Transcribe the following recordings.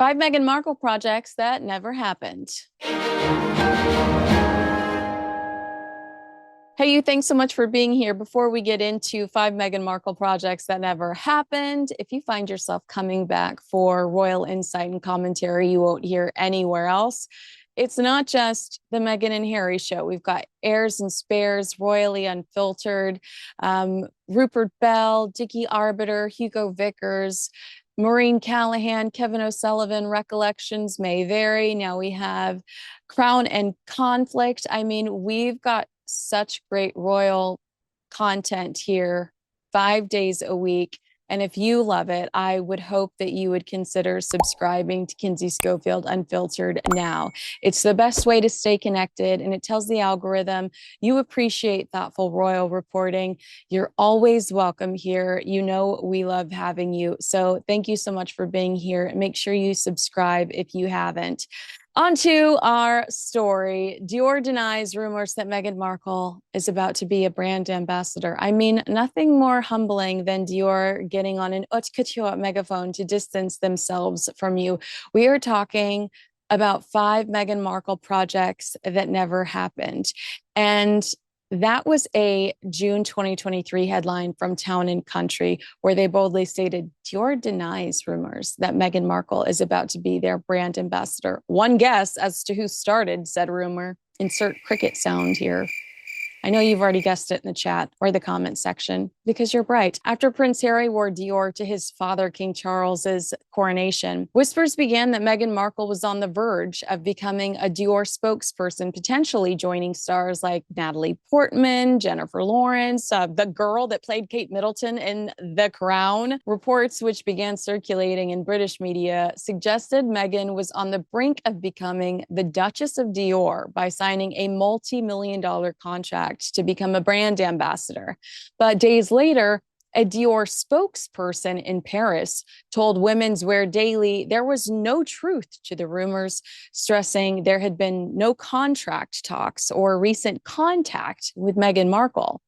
5 Meghan Markle projects that never happened. Hey, you, thanks so much for being here. Before we get into 5 Meghan Markle projects that never happened, if you find yourself coming back for royal insight and commentary you won't hear anywhere else, it's not just the Meghan and Harry show. We've got Heirs and Spares, Royally Unfiltered, Rupert Bell, Dickie Arbiter, Hugo Vickers, Maureen Callahan, Kevin O'Sullivan, Recollections May Vary. Now we have Crown and Conflict. I mean, we've got such great royal content here 5 days a week. And if you love it, I would hope that you would consider subscribing to Kinsey Schofield Unfiltered now. It's the best way to stay connected, and it tells the algorithm you appreciate thoughtful royal reporting. You're always welcome here. You know we love having you. So thank you so much for being here. Make sure you subscribe if you haven't. On to our story. Dior denies rumors that Meghan Markle is about to be a brand ambassador. I mean, nothing more humbling than Dior getting on an haute couture megaphone to distance themselves from you. We are talking about 5 Meghan Markle projects that never happened. And that was a June 2023 headline from Town & Country, where they boldly stated, Dior denies rumors that Meghan Markle is about to be their brand ambassador. One guess as to who started said rumor. Insert cricket sound here. I know you've already guessed it in the chat or the comment section because you're bright. After Prince Harry wore Dior to his father, King Charles's coronation, whispers began that Meghan Markle was on the verge of becoming a Dior spokesperson, potentially joining stars like Natalie Portman, Jennifer Lawrence, the girl that played Kate Middleton in The Crown. Reports which began circulating in British media suggested Meghan was on the brink of becoming the Duchess of Dior by signing a multi-million-dollar contract to become a brand ambassador. But days later, a Dior spokesperson in Paris told Women's Wear Daily there was no truth to the rumors, stressing there had been no contract talks or recent contact with Meghan Markle.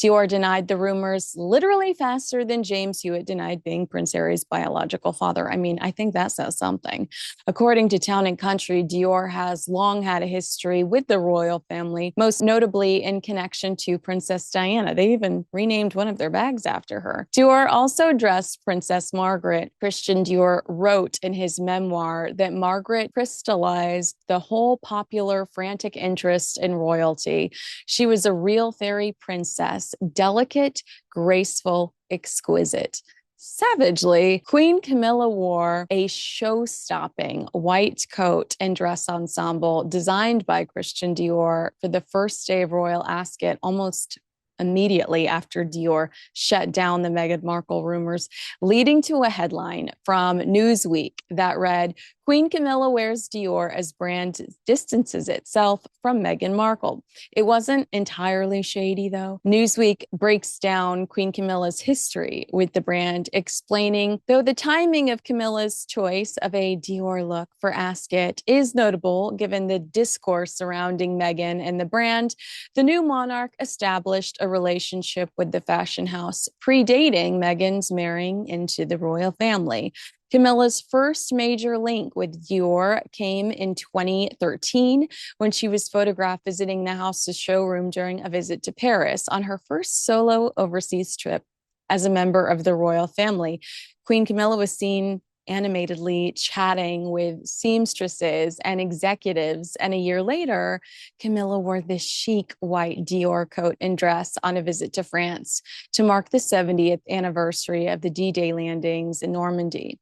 Dior denied the rumors literally faster than James Hewitt denied being Prince Harry's biological father. I mean, I think that says something. According to Town & Country, Dior has long had a history with the royal family, most notably in connection to Princess Diana. They even renamed one of their bags after her. Dior also dressed Princess Margaret. Christian Dior wrote in his memoir that Margaret crystallized the whole popular frantic interest in royalty. She was a real fairy princess, delicate, graceful, exquisite. Savagely, Queen Camilla wore a show-stopping white coat and dress ensemble designed by Christian Dior for the first day of royal ascot, almost immediately after Dior shut down the Meghan Markle rumors, leading to a headline from Newsweek that read, Queen Camilla wears Dior as brand distances itself from Meghan Markle. It wasn't entirely shady, though. Newsweek breaks down Queen Camilla's history with the brand, explaining, though the timing of Camilla's choice of a Dior look for Ascot is notable given the discourse surrounding Meghan and the brand, the new monarch established a relationship with the fashion house predating Meghan's marrying into the royal family. Camilla's first major link with Dior came in 2013 when she was photographed visiting the house's showroom during a visit to Paris on her first solo overseas trip as a member of the royal family. Queen Camilla was seen animatedly chatting with seamstresses and executives. And a year later, Camilla wore this chic white Dior coat and dress on a visit to France to mark the 70th anniversary of the D-Day landings in Normandy.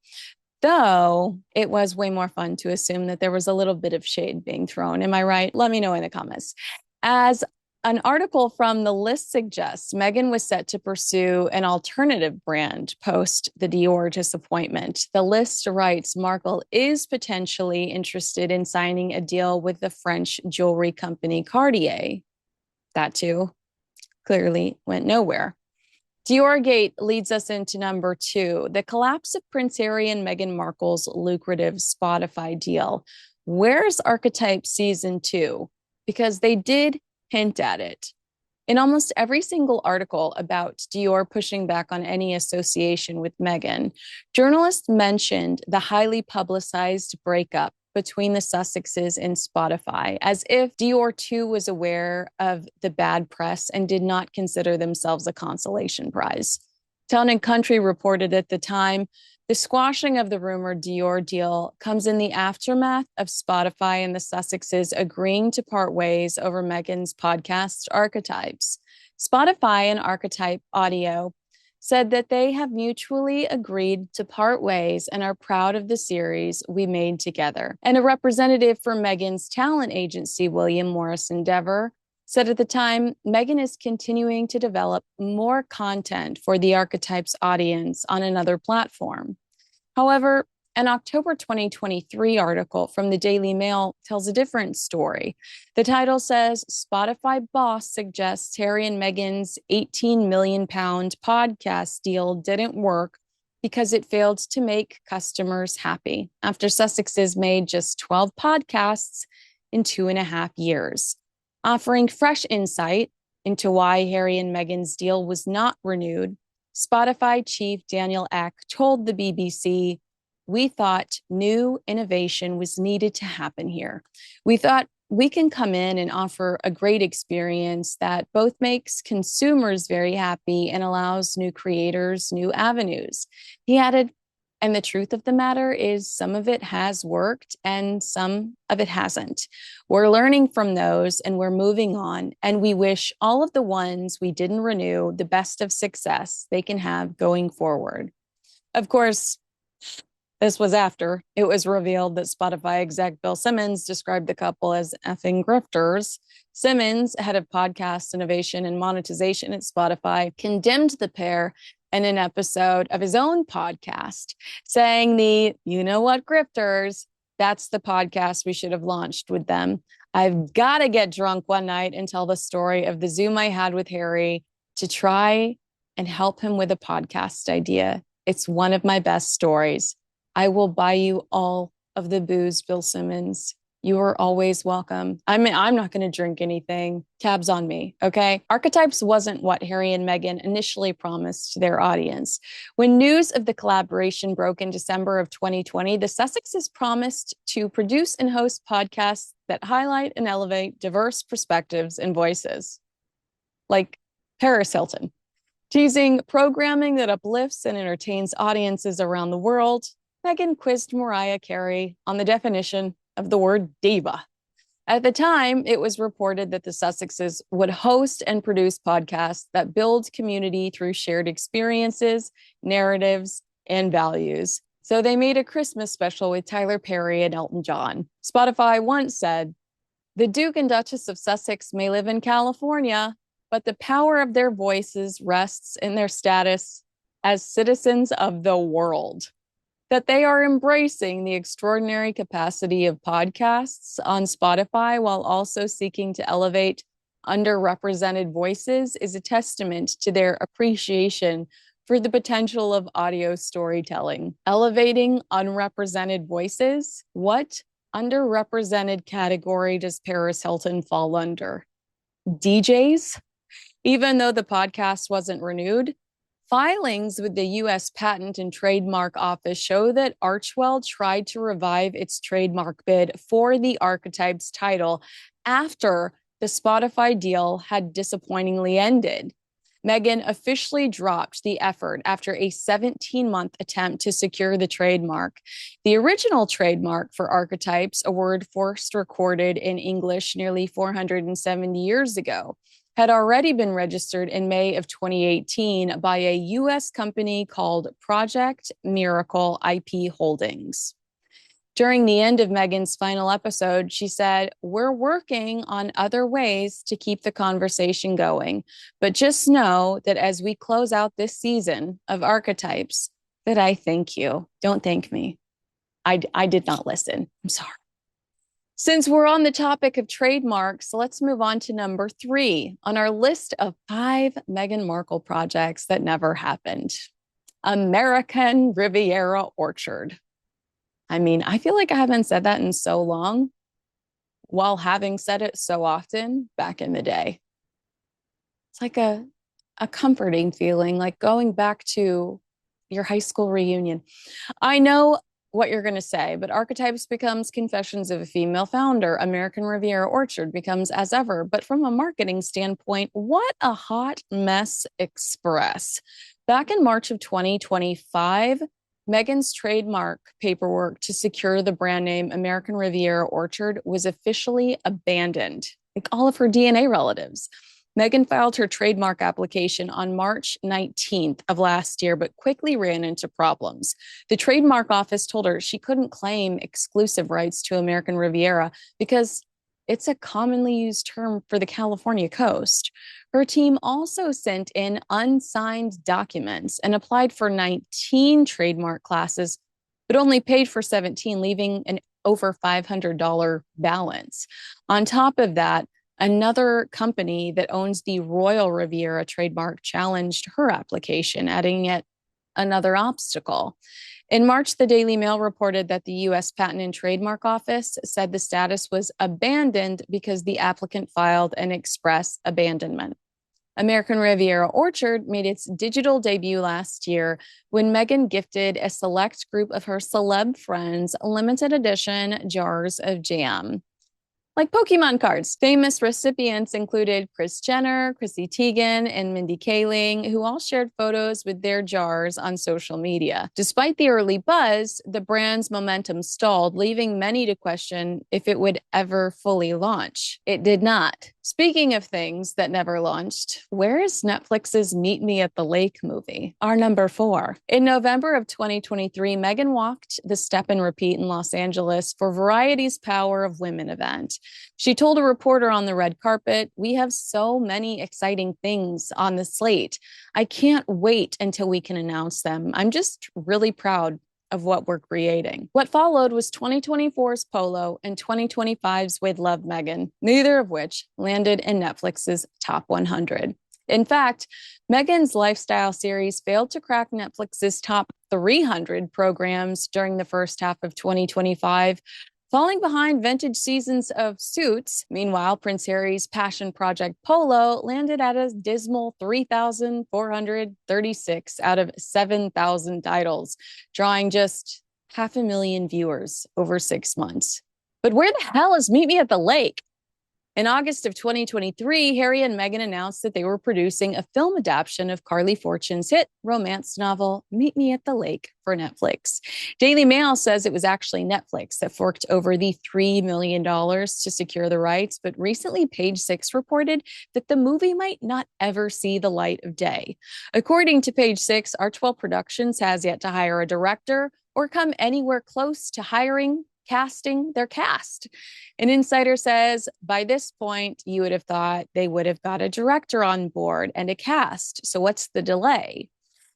Though it was way more fun to assume that there was a little bit of shade being thrown. Am I right? Let me know in the comments. As an article from The List suggests, Meghan was set to pursue an alternative brand post the Dior disappointment. The List writes Markle is potentially interested in signing a deal with the French jewelry company Cartier. That too clearly went nowhere. Diorgate leads us into number 2, the collapse of Prince Harry and Meghan Markle's lucrative Spotify deal. Where's Archetypes season 2? Because they did hint at it. In almost every single article about Dior pushing back on any association with Meghan, journalists mentioned the highly publicized breakup between the Sussexes and Spotify, as if Dior too was aware of the bad press and did not consider themselves a consolation prize. Town and Country reported at the time, the squashing of the rumored Dior deal comes in the aftermath of Spotify and the Sussexes agreeing to part ways over Meghan's podcast Archetypes. Spotify and Archetype Audio said that they have mutually agreed to part ways and are proud of the series we made together. And a representative for Meghan's talent agency, William Morris Endeavor, said at the time, Meghan is continuing to develop more content for the Archetypes audience on another platform. However, an October 2023 article from the Daily Mail tells a different story. The title says, Spotify boss suggests Harry and Meghan's £18 million podcast deal didn't work because it failed to make customers happy after Sussexes made just 12 podcasts in 2.5 years. Offering fresh insight into why Harry and Meghan's deal was not renewed, Spotify chief Daniel Ek told the BBC, "We thought new innovation was needed to happen here. We thought we can come in and offer a great experience that both makes consumers very happy and allows new creators new avenues." He added, and the truth of the matter is some of it has worked and some of it hasn't. We're learning from those and we're moving on. And we wish all of the ones we didn't renew the best of success they can have going forward. Of course, this was after it was revealed that Spotify exec Bill Simmons described the couple as effing grifters. Simmons, head of podcast innovation and monetization at Spotify, condemned the pair in an episode of his own podcast, saying you know what, grifters, that's the podcast we should have launched with them. I've got to get drunk one night and tell the story of the Zoom I had with Harry to try and help him with a podcast idea. It's one of my best stories. I will buy you all of the booze, Bill Simmons. You are always welcome. I'm not going to drink anything. Tabs on me, okay? Archetypes wasn't what Harry and Meghan initially promised to their audience. When news of the collaboration broke in December of 2020, the Sussexes promised to produce and host podcasts that highlight and elevate diverse perspectives and voices, like Paris Hilton, teasing programming that uplifts and entertains audiences around the world. Meghan quizzed Mariah Carey on the definition of the word diva. At the time, it was reported that the Sussexes would host and produce podcasts that build community through shared experiences, narratives, and values. So they made a Christmas special with Tyler Perry and Elton John. Spotify once said, "The Duke and Duchess of Sussex may live in California, but the power of their voices rests in their status as citizens of the world." That they are embracing the extraordinary capacity of podcasts on Spotify while also seeking to elevate underrepresented voices is a testament to their appreciation for the potential of audio storytelling. Elevating unrepresented voices? What underrepresented category does Paris Hilton fall under? DJs? Even though the podcast wasn't renewed, filings with the U.S. Patent and Trademark Office show that Archwell tried to revive its trademark bid for the Archetypes title after the Spotify deal had disappointingly ended. Meghan officially dropped the effort after a 17-month attempt to secure the trademark. The original trademark for Archetypes, a word first recorded in English nearly 470 years ago, had already been registered in May of 2018 by a U.S. company called Project Miracle IP Holdings. During the end of Meghan's final episode, she said, "We're working on other ways to keep the conversation going, but just know that as we close out this season of Archetypes, that I thank you. Don't thank me. I did not listen. I'm sorry." Since we're on the topic of trademarks, let's move on to number 3 on our list of 5 Meghan Markle projects that never happened. American Riviera Orchard. I mean, I feel like I haven't said that in so long, while having said it so often back in the day. It's like a comforting feeling, like going back to your high school reunion. I know what you're going to say, but Archetypes becomes Confessions of a Female Founder. American Riviera Orchard becomes As Ever. But from a marketing standpoint, what a hot mess express. Back in March of 2025, Meghan's trademark paperwork to secure the brand name American Riviera Orchard was officially abandoned, like all of her DNA relatives. Meghan filed her trademark application on March 19th of last year, but quickly ran into problems. The trademark office told her she couldn't claim exclusive rights to American Riviera because it's a commonly used term for the California coast. Her team also sent in unsigned documents and applied for 19 trademark classes, but only paid for 17, leaving an over $500 balance. On top of that, another company that owns the Royal Riviera trademark challenged her application, adding yet another obstacle. In March, the Daily Mail reported that the U.S. Patent and Trademark Office said the status was abandoned because the applicant filed an express abandonment. American Riviera Orchard made its digital debut last year when Meghan gifted a select group of her celeb friends limited edition jars of jam. Like Pokemon cards. Famous recipients included Kris Jenner, Chrissy Teigen, and Mindy Kaling, who all shared photos with their jars on social media. Despite the early buzz, the brand's momentum stalled, leaving many to question if it would ever fully launch. It did not. Speaking of things that never launched, where is Netflix's Meet Me at the Lake movie? Our number 4. In November of 2023, Meghan walked the Step and Repeat in Los Angeles for Variety's Power of Women event. She told a reporter on the red carpet, "We have so many exciting things on the slate. I can't wait until we can announce them. I'm just really proud of what we're creating." What followed was 2024's Polo and 2025's With Love, Meghan, neither of which landed in Netflix's top 100. In fact, Meghan's lifestyle series failed to crack Netflix's top 300 programs during the first half of 2025, falling behind vintage seasons of Suits. Meanwhile, Prince Harry's passion project Polo landed at a dismal 3,436 out of 7,000 titles, drawing just 500,000 viewers over 6 months. But where the hell is Meet Me at the Lake? In August of 2023, Harry and Meghan announced that they were producing a film adaptation of Carly Fortune's hit romance novel, Meet Me at the Lake, for Netflix. Daily Mail says it was actually Netflix that forked over the $3 million to secure the rights, but recently Page Six reported that the movie might not ever see the light of day. According to Page Six, R12 Productions has yet to hire a director or come anywhere close to casting their cast. An insider says by this point, you would have thought they would have got a director on board and a cast. So what's the delay?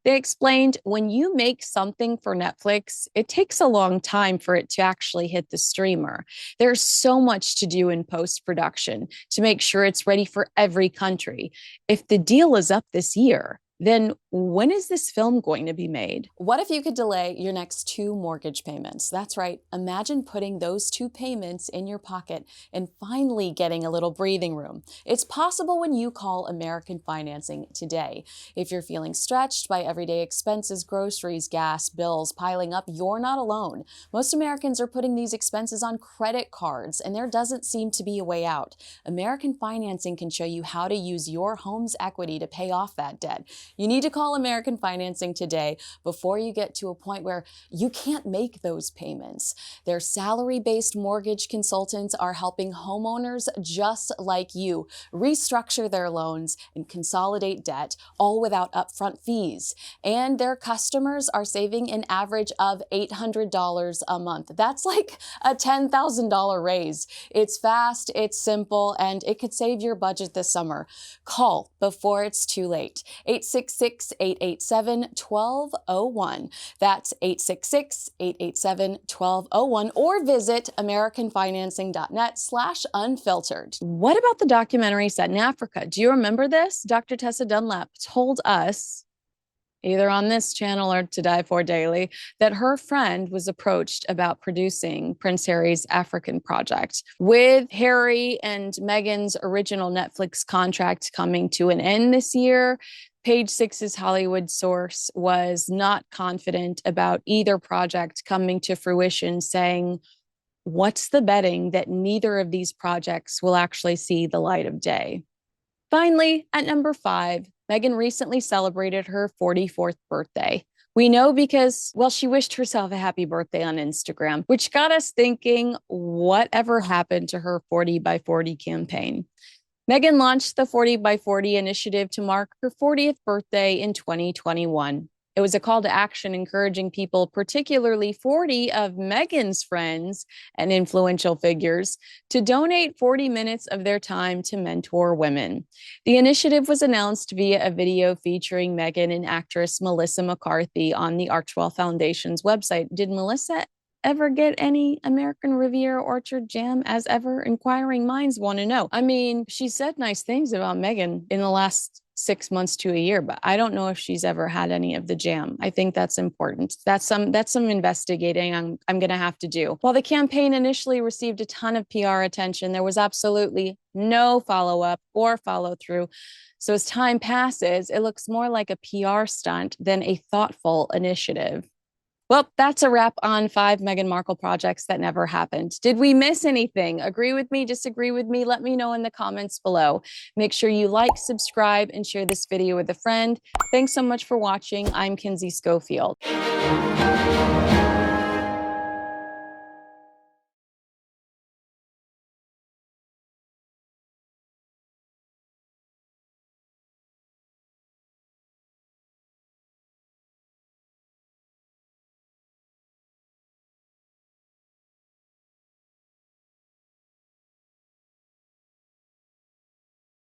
They explained when you make something for Netflix, it takes a long time for it to actually hit the streamer. There's so much to do in post-production to make sure it's ready for every country. If the deal is up this year, then when is this film going to be made? What if you could delay your next 2 mortgage payments? That's right. Imagine putting those 2 payments in your pocket and finally getting a little breathing room. It's possible when you call American Financing today. If you're feeling stretched by everyday expenses, groceries, gas, bills piling up, you're not alone. Most Americans are putting these expenses on credit cards, and there doesn't seem to be a way out. American Financing can show you how to use your home's equity to pay off that debt. You need to call American Financing today before you get to a point where you can't make those payments. Their salary-based mortgage consultants are helping homeowners just like you restructure their loans and consolidate debt, all without upfront fees. And their customers are saving an average of $800 a month. That's like a $10,000 raise. It's fast, it's simple, and it could save your budget this summer. Call before it's too late. 866-887-1201. That's 866-887-1201, or visit americanfinancing.net/unfiltered. What about the documentary set in Africa? Do you remember this? Dr. Tessa Dunlap told us either on this channel or To Die For Daily, that her friend was approached about producing Prince Harry's African project. With Harry and Meghan's original Netflix contract coming to an end this year, Page Six's Hollywood source was not confident about either project coming to fruition, saying, "What's the betting that neither of these projects will actually see the light of day?" Finally, at number 5, Meghan recently celebrated her 44th birthday. We know because, well, she wished herself a happy birthday on Instagram, which got us thinking, whatever happened to her 40 by 40 campaign? Meghan launched the 40 by 40 initiative to mark her 40th birthday in 2021. It was a call to action encouraging people, particularly 40 of Meghan's friends and influential figures, to donate 40 minutes of their time to mentor women. The initiative was announced via a video featuring Meghan and actress Melissa McCarthy on the Archwell Foundation's website. Did Melissa ever get any American Riviera Orchard jam as ever? Inquiring minds want to know. I mean, she said nice things about Meghan in the last 6 months to a year, but I don't know if she's ever had any of the jam. I think that's important. That's some investigating I'm going to have to do. While the campaign initially received a ton of PR attention, there was absolutely no follow-up or follow-through. So as time passes, it looks more like a PR stunt than a thoughtful initiative. Well, that's a wrap on 5 Meghan Markle projects that never happened. Did we miss anything? Agree with me? Disagree with me? Let me know in the comments below. Make sure you like, subscribe, and share this video with a friend. Thanks so much for watching. I'm Kinsey Schofield.